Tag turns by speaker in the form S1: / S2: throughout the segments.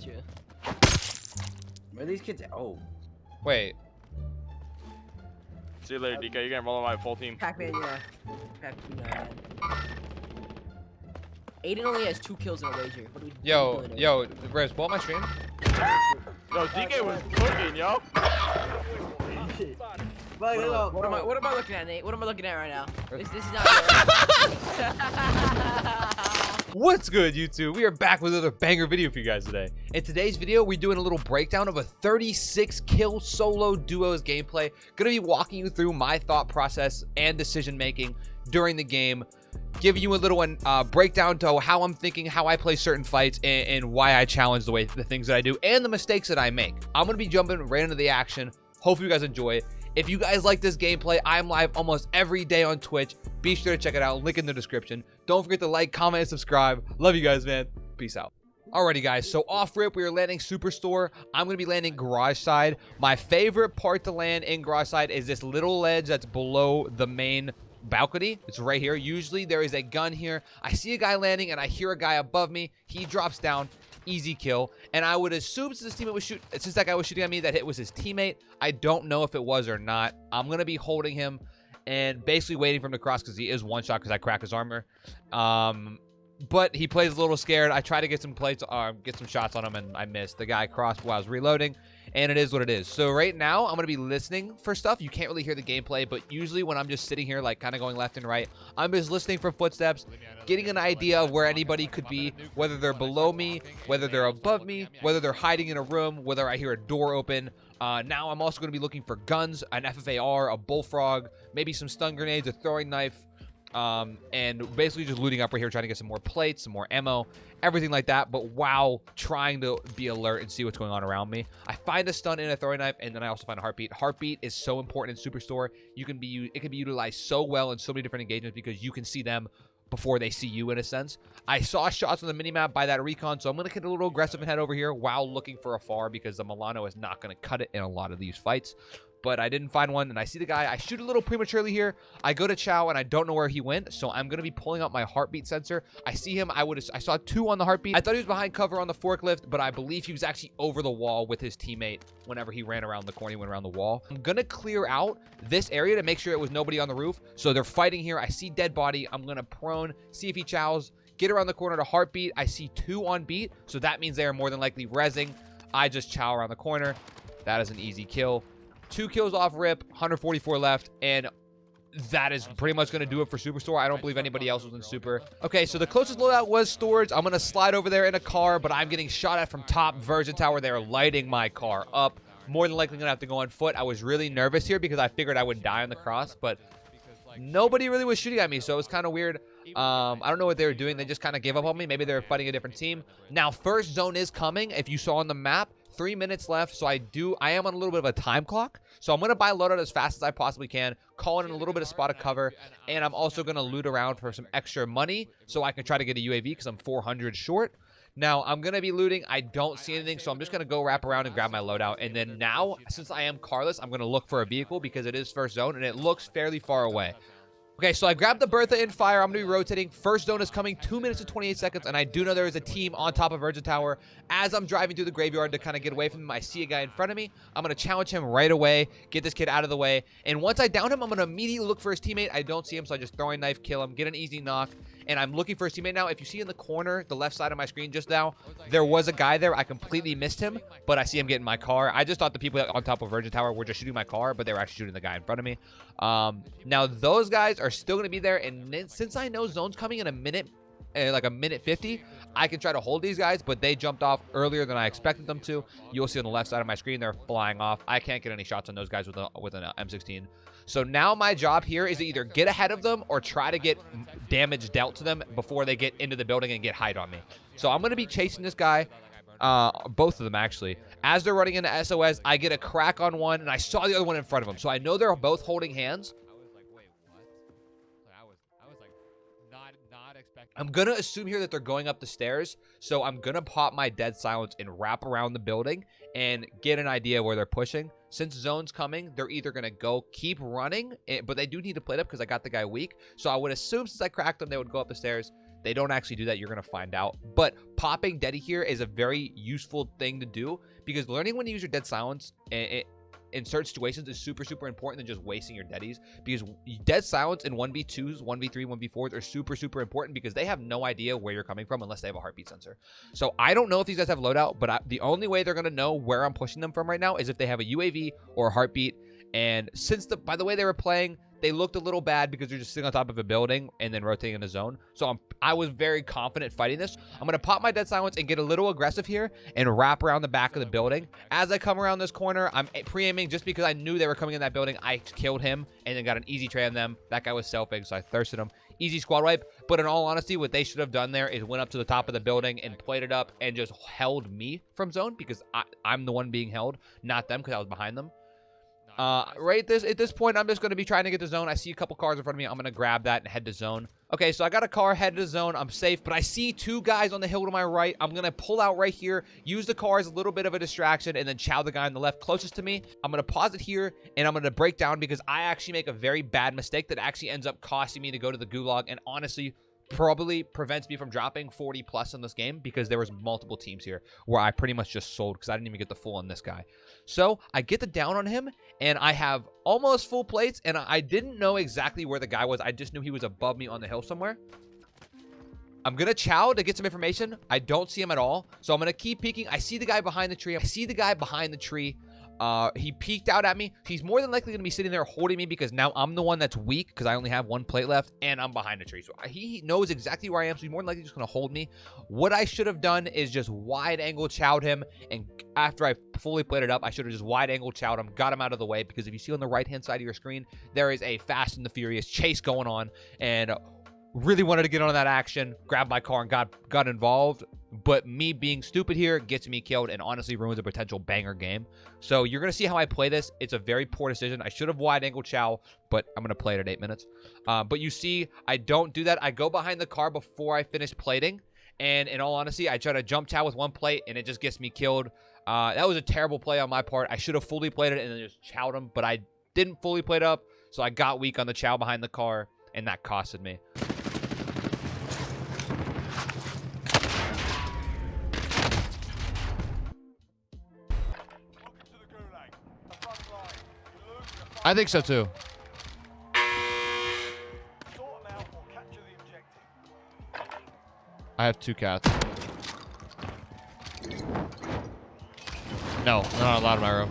S1: you.
S2: Where are these kids? Oh.
S3: Wait.
S4: See you later, DK. You're gonna roll on my full team.
S1: Pac-Man, yeah. Pac-Man, man. Aiden only has 2 kills in a wager. What are we doing?
S3: Yo, Riz, blow my stream.
S4: Yo, DK was cooking, yo.
S1: What am I looking at, Nate? What am I looking at right now? This is not
S3: What's good, YouTube? We are back with another banger video for you guys today. In today's video, we're doing a little breakdown of a 36 kill solo duos gameplay. Gonna be walking you through my thought process and decision making during the game, giving you a little breakdown to how I'm thinking, how I play certain fights, and why I challenge the things that I do and the mistakes that I make. I'm gonna be jumping right into the action. Hopefully you guys enjoy it. If you guys like this gameplay, I'm live almost every day on Twitch. Be sure to check it out. Link in the description. Don't forget to like, comment, and subscribe. Love you guys, man. Peace out. Alrighty, guys. So off rip, we are landing Superstore. I'm going to be landing Garage Side. My favorite part to land in Garage Side is this little ledge that's below the main balcony. It's right here. Usually there is a gun here. I see a guy landing and I hear a guy above me. He drops down. Easy kill. And I would assume since that guy was shooting at me, that it was his teammate. I don't know if it was or not. I'm going to be holding him and basically waiting for him to cross because he is one shot because I cracked his armor. But he plays a little scared. I try to get some shots on him, and I missed. The guy crossed while I was reloading, and it is what it is. So right now, I'm going to be listening for stuff. You can't really hear the gameplay, but usually when I'm just sitting here, like, kind of going left and right, I'm just listening for footsteps, getting an idea of where anybody could be, whether they're below me, whether they're above me, whether they're hiding in a room, whether I hear a door open. Now I'm also going to be looking for guns, an FFAR, a bullfrog, maybe some stun grenades, a throwing knife, and basically just looting up right here, trying to get some more plates, some more ammo, everything like that, but while trying to be alert and see what's going on around me. I find a stun and a throwing knife, and then I also find a heartbeat. Heartbeat is so important in Superstore. It can be utilized so well in so many different engagements because you can see them before they see you, in a sense. I saw shots on the minimap by that recon, so I'm going to get a little aggressive and head over here while looking for a FAR because the Milano is not going to cut it in a lot of these fights. But I didn't find one, and I see the guy. I shoot a little prematurely here. I go to Chow, and I don't know where he went, so I'm going to be pulling out my heartbeat sensor. I see him. I saw 2 on the heartbeat. I thought he was behind cover on the forklift, but I believe he was actually over the wall with his teammate whenever he ran around the corner. He went around the wall. I'm going to clear out this area to make sure it was nobody on the roof. So they're fighting here. I see dead body. I'm going to prone, see if he chows, get around the corner to heartbeat. I see 2 on beat, so that means they are more than likely rezzing. I just chow around the corner. That is an easy kill. 2 kills off rip, 144 left, and that is pretty much going to do it for Superstore. I don't believe anybody else was in Super. Okay, so the closest loadout was storage. I'm going to slide over there in a car, but I'm getting shot at from top Virgin Tower. They're lighting my car up. More than likely going to have to go on foot. I was really nervous here because I figured I would die on the cross, but nobody really was shooting at me, so it was kind of weird. I don't know what they were doing. They just kind of gave up on me. Maybe they were fighting a different team. Now, first zone is coming. If you saw on the map, 3 minutes left, so I am on a little bit of a time clock, so I'm going to buy loadout as fast as I possibly can, call in a little bit of spot of cover, and I'm also going to loot around for some extra money so I can try to get a UAV because I'm 400 short. Now, I'm going to be looting. I don't see anything, so I'm just going to go wrap around and grab my loadout, and then now, since I am carless, I'm going to look for a vehicle because it is first zone, and it looks fairly far away. Okay, so I grabbed the Bertha in fire. I'm going to be rotating. First zone is coming, 2 minutes and 28 seconds, and I do know there is a team on top of Virgin Tower. As I'm driving through the graveyard to kind of get away from him, I see a guy in front of me. I'm going to challenge him right away, get this kid out of the way, and once I down him, I'm going to immediately look for his teammate. I don't see him, so I just throw a knife, kill him, get an easy knock, and I'm looking for his teammate now. If you see in the corner, the left side of my screen just now, there was a guy there. I completely missed him, but I see him get in my car. I just thought the people on top of Virgin Tower were just shooting my car, but they were actually shooting the guy in front of me. Now, those guys are still going to be there, and since I know zone's coming in a minute, like a minute 50, I can try to hold these guys, but they jumped off earlier than I expected them to. You'll see on the left side of my screen, they're flying off. I can't get any shots on those guys with an M16. So now my job here is to either get ahead of them or try to get damage dealt to them before they get into the building and get hide on me. So I'm going to be chasing this guy, both of them actually. As they're running into SOS, I get a crack on one, and I saw the other one in front of him. So I know they're both holding hands. I'm going to assume here that they're going up the stairs, so I'm going to pop my dead silence and wrap around the building and get an idea where they're pushing. Since zone's coming, they're either going to keep running, but they do need to play it up because I got the guy weak. So I would assume since I cracked them, they would go up the stairs. They don't actually do that. You're going to find out. But popping Deady here is a very useful thing to do because learning when to use your dead silence in certain situations is super, super important than just wasting your deadies, because dead silence in 1v2s, 1v3, 1v4s are super, super important because they have no idea where you're coming from unless they have a heartbeat sensor. So I don't know if these guys have loadout, but the only way they're going to know where I'm pushing them from right now is if they have a UAV or a heartbeat. And since by the way they were playing, they looked a little bad because they're just sitting on top of a building and then rotating in the zone. So I was very confident fighting this. I'm going to pop my dead silence and get a little aggressive here and wrap around the back of the building. As I come around this corner, I'm pre-aiming just because I knew they were coming in that building. I killed him and then got an easy trade on them. That guy was selfing, so I thirsted him. Easy squad wipe. But in all honesty, what they should have done there is went up to the top of the building and played it up and just held me from zone because I'm the one being held, not them because I was behind them. Right at this point, I'm just going to be trying to get to zone. I see a couple cars in front of me. I'm going to grab that and head to zone. Okay, so I got a car headed to zone. I'm safe, but I see two guys on the hill to my right. I'm going to pull out right here, use the car as a little bit of a distraction, and then chow the guy on the left closest to me. I'm going to pause it here, and I'm going to break down because I actually make a very bad mistake that actually ends up costing me to go to the gulag, and honestly, probably prevents me from dropping 40 plus in this game because there was multiple teams here where I pretty much just sold because I didn't even get the full on this guy. So I get the down on him and I have almost full plates, and I didn't know exactly where the guy was. I just knew he was above me on the hill somewhere. I'm going to chow to get some information. I don't see him at all. So I'm going to keep peeking. I see the guy behind the tree. He peeked out at me. He's more than likely going to be sitting there holding me because now I'm the one that's weak because I only have one plate left and I'm behind the tree. So he knows exactly where I am. So he's more than likely just going to hold me. What I should have done is just wide angle chowed him. And after I fully played it up, I should have just wide angle chowed him, got him out of the way, because if you see on the right hand side of your screen, there is a Fast and the Furious chase going on, and really wanted to get on that action, grab my car and got involved. But me being stupid here gets me killed and honestly ruins a potential banger game. So you're going to see how I play this. It's a very poor decision. I should have wide angle chow, but I'm going to play it at 8 minutes. But you see, I don't do that. I go behind the car before I finish plating. And in all honesty, I try to jump chow with one plate and it just gets me killed. That was a terrible play on my part. I should have fully played it and then just chowed him, but I didn't fully play it up. So I got weak on the chow behind the car and that costed me. I think so too. I have 2 cats. No, they're not allowed in my room.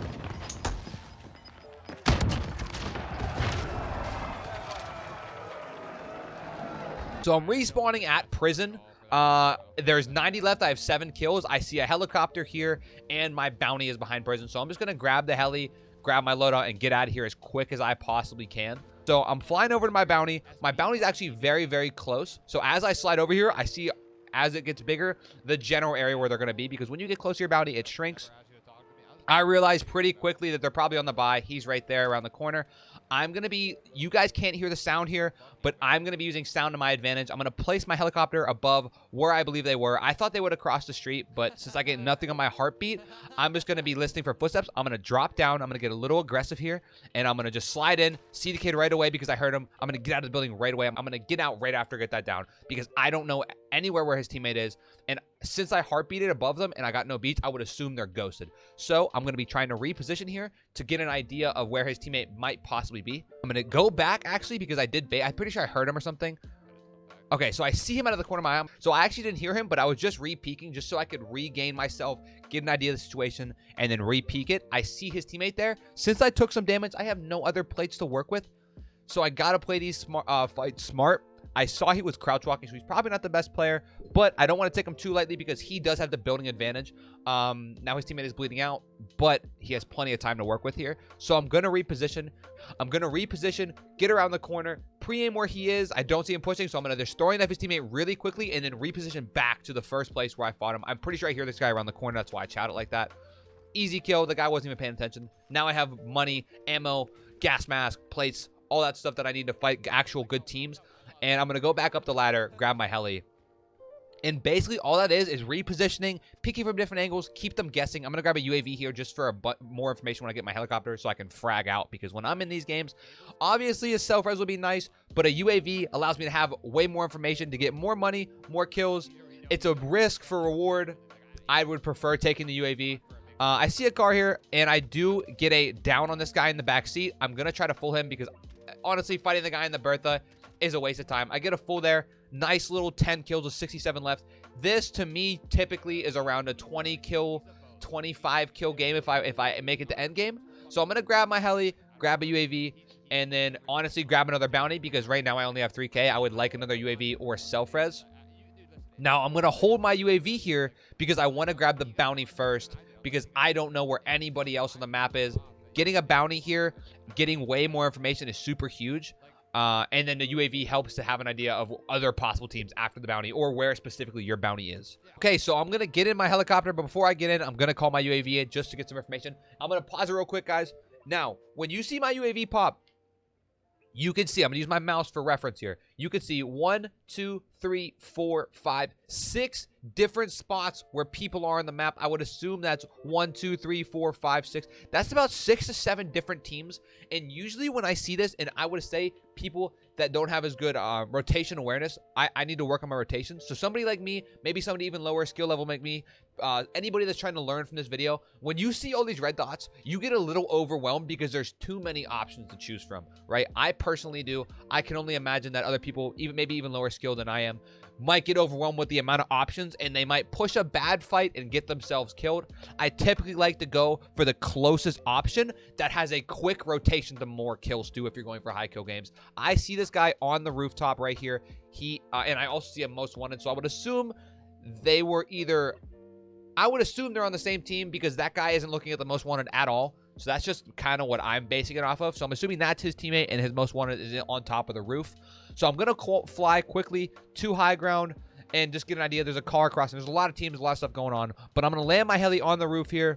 S3: So I'm respawning at prison. There's 90 left. I have 7 kills. I see a helicopter here, and my bounty is behind prison. So I'm just gonna grab the heli, grab my loadout, and get out of here as quick as I possibly can. So I'm flying over to my bounty. My bounty is actually very, very close. So as I slide over here, I see, as it gets bigger, the general area where they're going to be, because when you get close to your bounty, it shrinks. I realized pretty quickly that they're probably on the buy. He's right there around the corner. I'm going to be, you guys can't hear the sound here, but I'm going to be using sound to my advantage. I'm going to place my helicopter above where I believe they were. I thought they would have crossed the street, but since I get nothing on my heartbeat, I'm just going to be listening for footsteps. I'm going to drop down. I'm going to get a little aggressive here, and I'm going to just slide in, see the kid right away because I heard him. I'm going to get out of the building right away. I'm going to get out right after I get that down because I don't know anywhere where his teammate is. And since I heartbeated above them and I got no beats, I would assume they're ghosted. So I'm going to be trying to reposition here to get an idea of where his teammate might possibly be. I'm going to go back actually because I did bait. I'm pretty sure I heard him or something. Okay, so I see him out of the corner of my eye. So I actually didn't hear him, but I was just re-peeking just so I could regain myself, get an idea of the situation, and then re-peek it. I see his teammate there. Since I took some damage, I have no other plates to work with. So I got to play these fights smart. I saw he was crouch walking, so he's probably not the best player, but I don't want to take him too lightly because he does have the building advantage. Now his teammate is bleeding out, but he has plenty of time to work with here. So I'm going to reposition. Get around the corner, pre-aim where he is. I don't see him pushing, so I'm going to just throwing at his teammate really quickly and then reposition back to the first place where I fought him. I'm pretty sure I hear this guy around the corner. That's why I chowed it like that. Easy kill. The guy wasn't even paying attention. Now I have money, ammo, gas mask, plates, all that stuff that I need to fight actual good teams. And I'm going to go back up the ladder, grab my heli, And basically all that is repositioning, peeking from different angles, keep them guessing. I'm going to grab a UAV here just for more information when I get my helicopter so I can frag out. Because when I'm in these games, obviously a self-res would be nice, but a UAV allows me to have way more information to get more money, more kills. It's a risk for reward. I would prefer taking the UAV. I see a car here, and I do get a down on this guy in the back seat. I'm going to try to fool him because, honestly, fighting the guy in the Bertha is a waste of time. I get a full there. Nice little 10 kills with 67 left. This, to me, typically is around a 20 kill, 25 kill game if I make it to end game. So I'm going to grab my heli, grab a UAV, and then, honestly, grab another bounty because right now I only have 3K. I would like another UAV or self-res. Now, I'm going to hold my UAV here because I want to grab the bounty first because I don't know where anybody else on the map is. Getting a bounty here, getting way more information is super huge. And then the UAV helps to have an idea of other possible teams after the bounty or where specifically your bounty is. Okay, so I'm going to get in my helicopter, but before I get in, I'm going to call my UAV in just to get some information. I'm going to pause it real quick, guys. Now, when you see my UAV pop, you can see, I'm going to use my mouse for reference here. You can see 1, 2, 3, 4, 5, 6 different spots where people are on the map. I would assume that's 1, 2, 3, 4, 5, 6. That's about 6 to 7 different teams. And usually when I see this, and I would say people that don't have as good rotation awareness, I need to work on my rotations. So somebody like me, maybe somebody even lower skill level like me, anybody that's trying to learn from this video, when you see all these red dots, you get a little overwhelmed because there's too many options to choose from, right? I personally do. I can only imagine that other people, maybe even lower skill than I am, might get overwhelmed with the amount of options and they might push a bad fight and get themselves killed. I typically like to go for the closest option that has a quick rotation to more kills too if you're going for high kill games. I see this guy on the rooftop right here. And I also see a most wanted, so I would assume they were either... I would assume they're on the same team because that guy isn't looking at the most wanted at all. So that's just kind of what I'm basing it off of. So I'm assuming that's his teammate and his most wanted is on top of the roof. So I'm going to fly quickly to high ground and just get an idea. There's a car crossing. There's a lot of teams, a lot of stuff going on. But I'm going to land my heli on the roof here.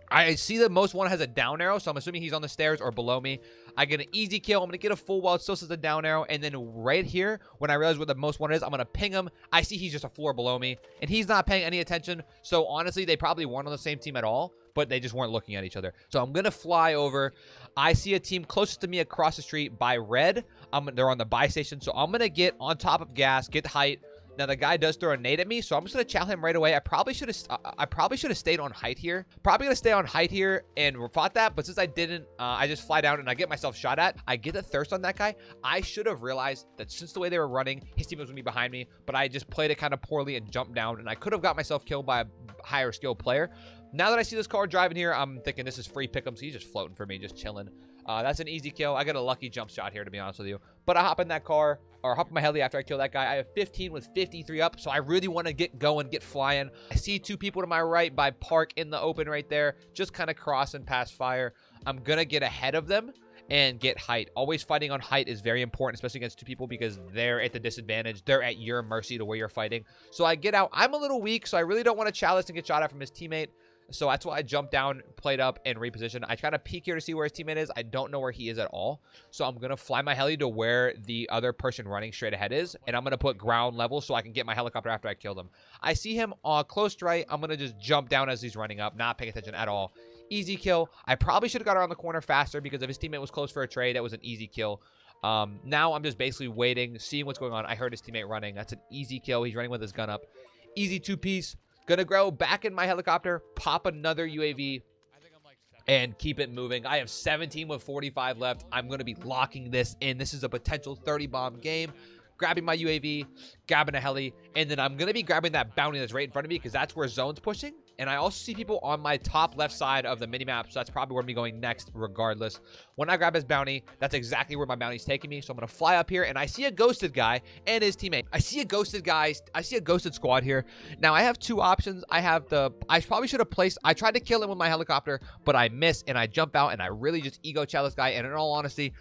S3: I see that most wanted has a down arrow, so I'm assuming he's on the stairs or below me. I get an easy kill. I'm going to get a full while it still says a down arrow. And then right here, when I realize where the most wanted is, I'm going to ping him. I see he's just a floor below me, and he's not paying any attention. So honestly, they probably weren't on the same team at all, but they just weren't looking at each other. So I'm going to fly over. I see a team closest to me across the street by red. They're on the buy station, so I'm going to get on top of gas, get height. Now, the guy does throw a nade at me, so I'm just going to chow him right away. I probably should have stayed on height here. Probably going to stay on height here and fought that, but since I didn't, I just fly down and I get myself shot at. I get the thirst on that guy. I should have realized that since the way they were running, his team was going to be behind me, but I just played it kind of poorly and jumped down, and I could have got myself killed by a higher skill player. Now that I see this car driving here, I'm thinking this is free pick'em, so he's just floating for me, just chilling. That's an easy kill. I got a lucky jump shot here, to be honest with you. But I hop in that car, or hop in my heli after I kill that guy. I have 15 with 53 up, so I really want to get going, get flying. I see 2 people to my right by park in the open right there, just kind of crossing past fire. I'm going to get ahead of them and get height. Always fighting on height is very important, especially against 2 people because they're at the disadvantage. They're at your mercy to where you're fighting. So I get out. I'm a little weak, so I really don't want to chalice and get shot at from his teammate. So that's why I jumped down, played up, and repositioned. I kind of peek here to see where his teammate is. I don't know where he is at all. So I'm going to fly my heli to where the other person running straight ahead is. And I'm going to put ground level so I can get my helicopter after I kill him. I see him close to right. I'm going to just jump down as he's running up, not paying attention at all. Easy kill. I probably should have got around the corner faster because if his teammate was close for a trade, that was an easy kill. Now I'm just basically waiting, seeing what's going on. I heard his teammate running. That's an easy kill. He's running with his gun up. Easy 2-piece. Gonna go back in my helicopter, pop another UAV, and keep it moving. I have 17 with 45 left. I'm gonna be locking this in. This is a potential 30-bomb game. Grabbing my UAV, grabbing a heli, and then I'm gonna be grabbing that bounty that's right in front of me because that's where zone's pushing. And I also see people on my top left side of the minimap, so that's probably where I'm going next regardless. When I grab his bounty, that's exactly where my bounty's taking me. So I'm going to fly up here, and I see a ghosted guy and his teammate. I see a ghosted guy. I see a ghosted squad here. Now, I have 2 options. I probably should have placed... I tried to kill him with my helicopter, but I miss, and I jump out, and I really just ego chow this guy. And in all honesty,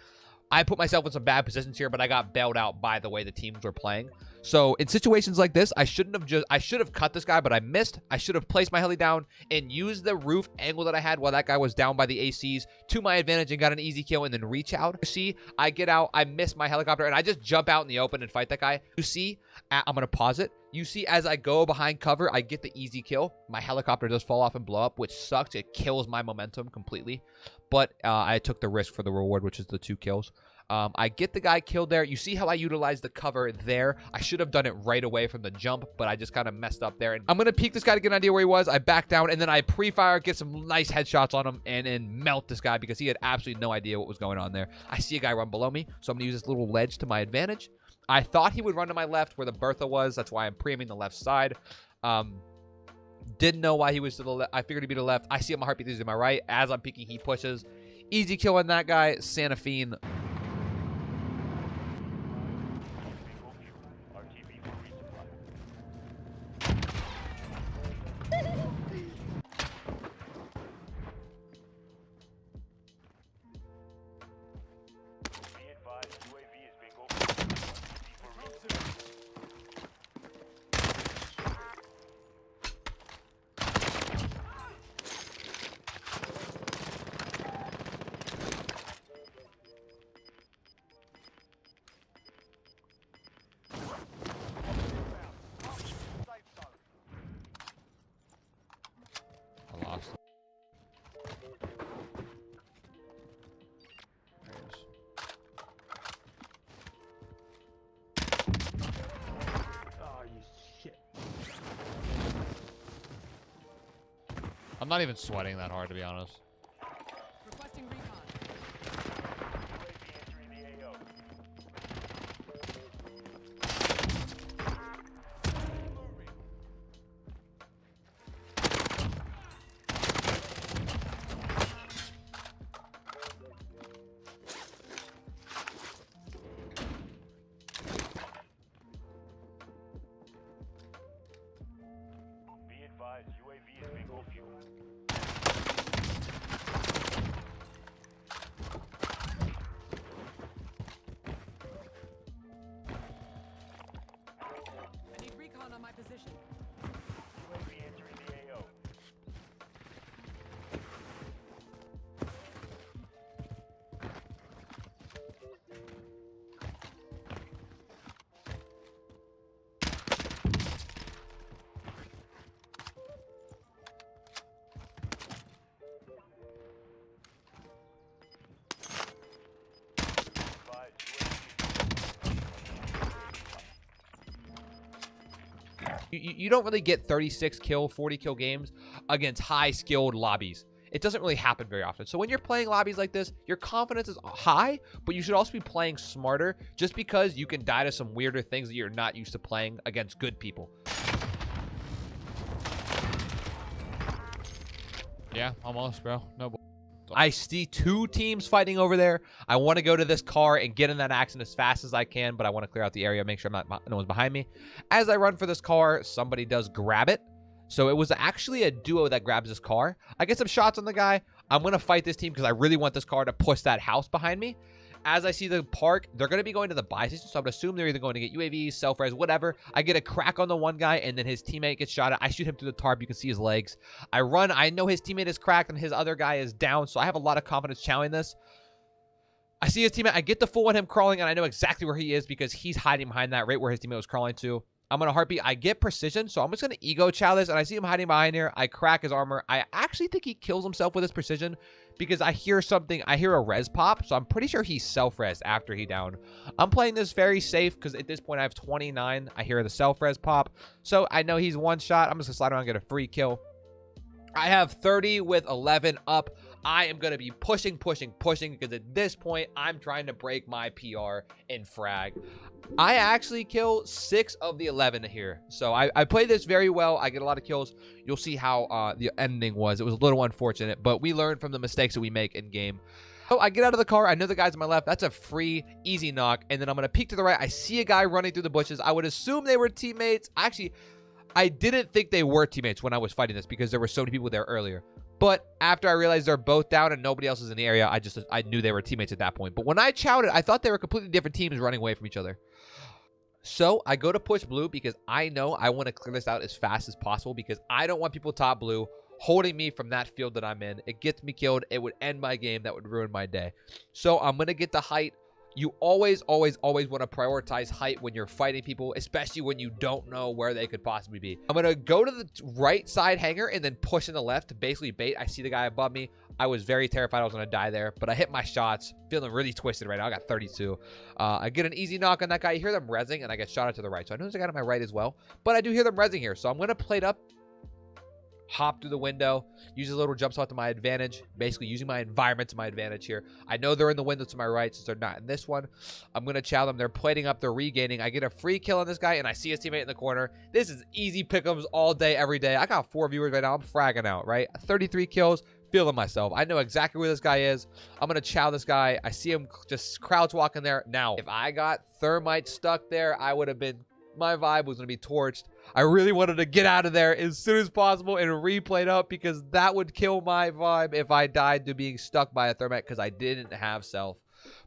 S3: I put myself in some bad positions here, but I got bailed out by the way the teams were playing. So in situations like this, I should have cut this guy, but I missed. I should have placed my heli down and used the roof angle that I had while that guy was down by the ACs to my advantage and got an easy kill and then reach out. See, I get out, I miss my helicopter, and I just jump out in the open and fight that guy. You see, I'm going to pause it. You see, as I go behind cover, I get the easy kill. My helicopter does fall off and blow up, which sucks. It kills my momentum completely. But I took the risk for the reward, which is the 2 kills. I get the guy killed there. You see how I utilized the cover there. I should have done it right away from the jump, but I just kind of messed up there. And I'm going to peek this guy to get an idea where he was. I back down, and then I pre-fire, get some nice headshots on him, and then melt this guy because he had absolutely no idea what was going on there. I see a guy run below me, so I'm going to use this little ledge to my advantage. I thought he would run to my left where the Bertha was. That's why I'm pre-aiming the left side. Didn't know why he was to the left. I figured he'd be to the left. I see him, my heartbeat is to my right. As I'm peeking, he pushes. Easy kill on that guy. Santa Fe. I'm not even sweating that hard, to be honest.
S1: Requesting recon.
S5: Be advised, UAV is bingo fuel.
S1: I need recon on my position.
S5: UAV entering the AO.
S3: You don't really get 36 kill, 40 kill games against high skilled lobbies. It doesn't really happen very often. So when you're playing lobbies like this, your confidence is high, but you should also be playing smarter just because you can die to some weirder things that you're not used to playing against good people.
S6: Yeah, almost, bro. No.
S3: I see 2 teams fighting over there. I want to go to this car and get in that accident as fast as I can, but I want to clear out the area, make sure no one's behind me. As I run for this car, somebody does grab it. So it was actually a duo that grabs this car. I get some shots on the guy. I'm going to fight this team because I really want this car to push that house behind me. As I see the park, they're going to be going to the buy station, so I'm going to assume they're either going to get UAVs, self-res, whatever. I get a crack on the one guy, and then his teammate gets shot at. I shoot him through the tarp. You can see his legs. I run. I know his teammate is cracked, and his other guy is down, so I have a lot of confidence challenging this. I see his teammate. I get the full on him crawling, and I know exactly where he is because he's hiding behind that right where his teammate was crawling to. I'm going to heartbeat. I get precision, so I'm just going to ego chow this, and I see him hiding behind here. I crack his armor. I actually think he kills himself with his precision because I hear something. I hear a res pop, so I'm pretty sure he self-res after he downed. I'm playing this very safe because at this point I have 29. I hear the self-res pop, so I know he's one shot. I'm just going to slide around and get a free kill. I have 30 with 11 up. I am going to be pushing because at this point, I'm trying to break my PR in frag. I actually kill 6 of the 11 here. So I play this very well. I get a lot of kills. You'll see how the ending was. It was a little unfortunate, but we learn from the mistakes that we make in game. So I get out of the car. I know the guy's on my left. That's a free, easy knock. And then I'm going to peek to the right. I see a guy running through the bushes. I would assume they were teammates. Actually, I didn't think they were teammates when I was fighting this because there were so many people there earlier. But after I realized they're both down and nobody else is in the area, I knew they were teammates at that point. But when I chowed it, I thought they were completely different teams running away from each other. So I go to push blue because I know I want to clear this out as fast as possible because I don't want people top blue holding me from that field that I'm in. It gets me killed. It would end my game. That would ruin my day. So I'm going to get the height. You always want to prioritize height when you're fighting people, especially when you don't know where they could possibly be. I'm going to go to the right side hangar and then push in the left to basically bait. I see the guy above me. I was very terrified I was going to die there, but I hit my shots. Feeling really twisted right now. I got 32. I get an easy knock on that guy. You hear them rezzing, and I get shot out to the right. So I know there's a guy on my right as well, but I do hear them rezzing here. So I'm going to plate up, hop through the window, use a little jump spot to my advantage, basically using my environment to my advantage here. I know they're in the window to my right since they're not in this one. I'm going to chow them. They're plating up. They're regaining. I get a free kill on this guy, and I see his teammate in the corner. This is easy pick'ems all day, every day. I got 4 viewers right now. I'm fragging out, right? 33 kills. Feeling myself. I know exactly where this guy is. I'm going to chow this guy. I see him just crouch walking there. Now, if I got thermite stuck there, I would have been... My vibe was going to be torched. I really wanted to get out of there as soon as possible and replay up because that would kill my vibe if I died to being stuck by a thermite because I didn't have self.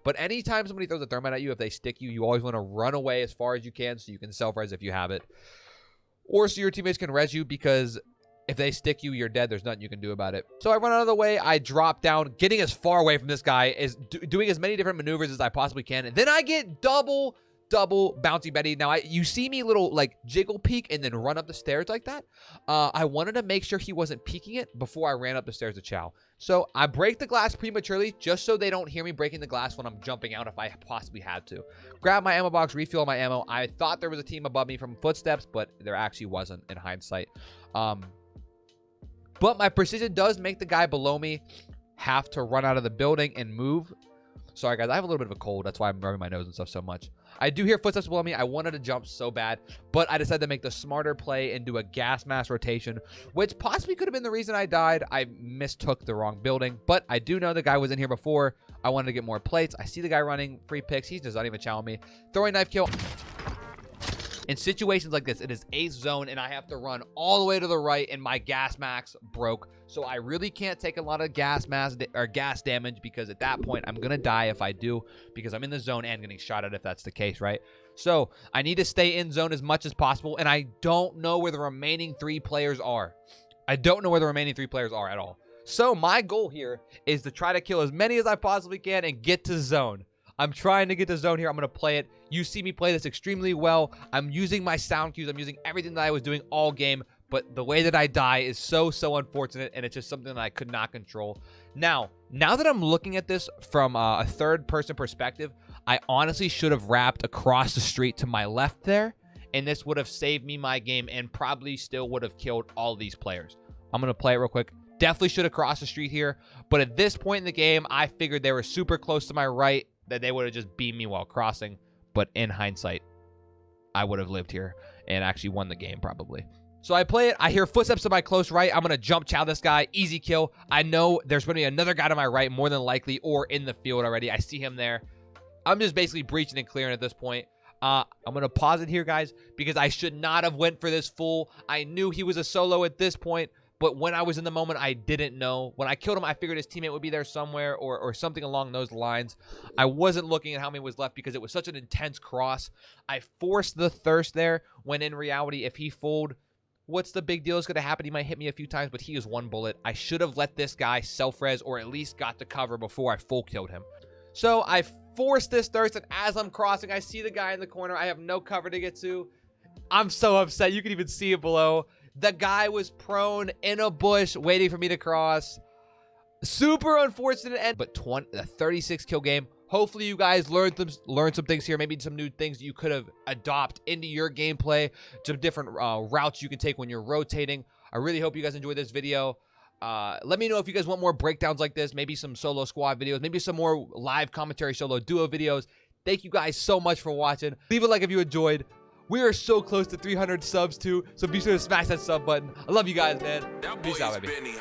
S3: But anytime somebody throws a thermite at you, if they stick you, you always want to run away as far as you can so you can self-res if you have it. Or so your teammates can res you because if they stick you, you're dead. There's nothing you can do about it. So I run out of the way. I drop down, getting as far away from this guy, as doing as many different maneuvers as I possibly can. And then I get double bouncy Betty. Now, you see me little like jiggle peek and then run up the stairs like that. I wanted to make sure he wasn't peeking it before I ran up the stairs to chow. So I break the glass prematurely just so they don't hear me breaking the glass when I'm jumping out if I possibly had to. Grab my ammo box, refuel my ammo. I thought there was a team above me from footsteps, but there actually wasn't in hindsight. But my precision does make the guy below me have to run out of the building and move. Sorry, guys. I have a little bit of a cold. That's why I'm rubbing my nose and stuff so much. I do hear footsteps below me. I wanted to jump so bad, but I decided to make the smarter play and do a gas mask rotation, which possibly could have been the reason I died. I mistook the wrong building, but I do know the guy was in here before. I wanted to get more plates. I see the guy running free picks. He's just not even chowing me. Throwing knife kill. In situations like this, it is ace zone, and I have to run all the way to the right, and my gas max broke. So I really can't take a lot of gas damage because at that point, I'm going to die if I do because I'm in the zone and getting shot at if that's the case, right? So I need to stay in zone as much as possible, and I don't know where the remaining 3 players are. I don't know where the remaining 3 players are at all. So my goal here is to try to kill as many as I possibly can and get to zone. I'm trying to get to zone here. I'm going to play it. You see me play this extremely well. I'm using my sound cues. I'm using everything that I was doing all game. But the way that I die is so unfortunate. And it's just something that I could not control. Now that I'm looking at this from a third-person perspective, I honestly should have wrapped across the street to my left there. And this would have saved me my game and probably still would have killed all these players. I'm going to play it real quick. Definitely should have crossed the street here. But at this point in the game, I figured they were super close to my right, that they would have just beat me while crossing. But in hindsight, I would have lived here and actually won the game probably. So I play it. I hear footsteps to my close right. I'm going to jump chow this guy. Easy kill. I know there's going to be another guy to my right more than likely or in the field already. I see him there. I'm just basically breaching and clearing at this point. I'm going to pause it here, guys, because I should not have went for this full. I knew he was a solo at this point. But when I was in the moment, I didn't know. When I killed him, I figured his teammate would be there somewhere or something along those lines. I wasn't looking at how many was left because it was such an intense cross. I forced the thirst there when in reality, if he fooled, what's the big deal? It's going to happen. He might hit me a few times, but he is 1 bullet. I should have let this guy self-res or at least got to cover before I full killed him. So I forced this thirst, and as I'm crossing, I see the guy in the corner. I have no cover to get to. I'm so upset. You can even see it below. The guy was prone in a bush waiting for me to cross. Super unfortunate end, but a 36 kill game. Hopefully you guys learned some things here, maybe some new things you could have adopt into your gameplay, some different routes you can take when you're rotating. I really hope you guys enjoyed this video. Let me know if you guys want more breakdowns like this, maybe some solo squad videos, maybe some more live commentary solo duo videos. Thank you guys so much for watching. Leave a like if you enjoyed. We are so close to 300 subs too, so be sure to smash that sub button. I love you guys, man. Peace out, baby.